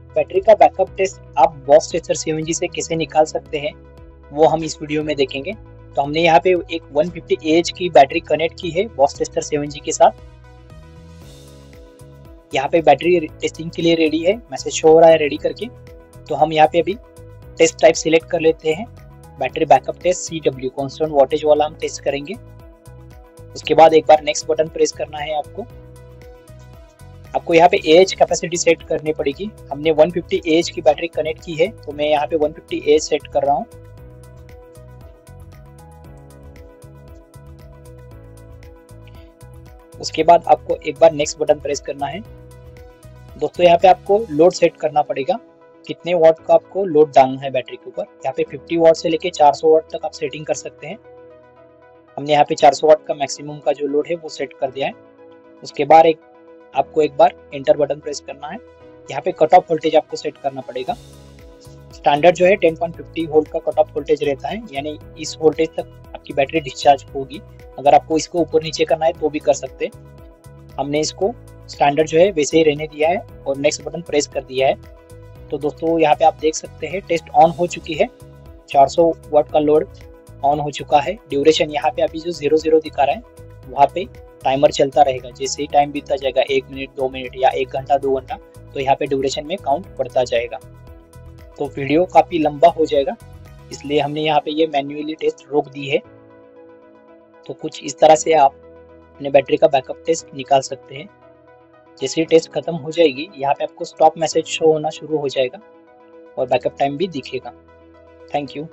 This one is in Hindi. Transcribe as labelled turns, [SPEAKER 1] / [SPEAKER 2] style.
[SPEAKER 1] बैटरी का बैकअप टेस्ट आप बॉस टेस्टर 7G से कैसे निकाल सकते हैं वो हम इस वीडियो में देखेंगे। तो हमने यहाँ पे एक 150Ah की बैटरी कनेक्ट की है बॉस टेस्टर 7G के साथ। यहाँ पे बैटरी टेस्टिंग के लिए रेडी है, मैसेज शो हो रहा है रेडी करके। तो हम यहाँ पे अभी टेस्ट टाइप सिलेक्ट कर लेते हैं, battery backup test CW constant voltage वाला हम टेस्ट करेंगे। उसके बाद एक बार नेक्स्ट बटन प्रेस करना है आपको यहाँ पे AH कैपेसिटी सेट करनी पड़ेगी। हमने 150Ah की बैटरी कनेक्ट की है तो मैं यहाँ पे 150Ah सेट कर रहा हूँ। उसके बाद आपको एक बार नेक्स्ट बटन प्रेस करना है। दोस्तों यहाँ पे आपको लोड सेट करना पड़ेगा, कितने वाट का आपको लोड डालना है बैटरी के ऊपर। यहाँ पे 50 वाट से लेके 400 वाट तक आप सेटिंग कर सकते हैं। हमने यहाँ पे 400 वाट का मैक्सिमम का जो लोड है वो सेट कर दिया है। उसके बाद आपको एक बार एंटर बटन प्रेस करना है। यहाँ पे कट ऑफ वोल्टेज आपको सेट करना पड़ेगा। स्टैंडर्ड जो है 10.50 वोल्ट का कट ऑफ वोल्टेज रहता है, यानी इस वोल्टेज तक आपकी बैटरी डिस्चार्ज होगी। अगर आपको इसको ऊपर नीचे करना है तो भी कर सकते हैं। हमने इसको स्टैंडर्ड जो है वैसे ही रहने दिया है और नेक्स्ट बटन प्रेस कर दिया है। तो दोस्तों यहाँ पे आप देख सकते हैं टेस्ट ऑन हो चुकी है, 400 वाट का लोड ऑन हो चुका है। ड्यूरेशन यहाँ पे अभी जो 00 दिखा रहा है वहाँ पे टाइमर चलता रहेगा। जैसे ही टाइम बीतता जाएगा 1 मिनट 2 मिनट या 1 घंटा 2 घंटा, तो यहाँ पे ड्यूरेशन में काउंट बढ़ता जाएगा। तो वीडियो काफ़ी लंबा हो जाएगा, इसलिए हमने यहाँ पे ये मैन्युअली टेस्ट रोक दी है। तो कुछ इस तरह से आप अपने बैटरी का बैकअप टेस्ट निकाल सकते हैं। जैसे ही टेस्ट खत्म हो जाएगी यहाँ पे आपको स्टॉप मैसेज शो होना शुरू हो जाएगा और बैकअप टाइम भी दिखेगा। Thank you.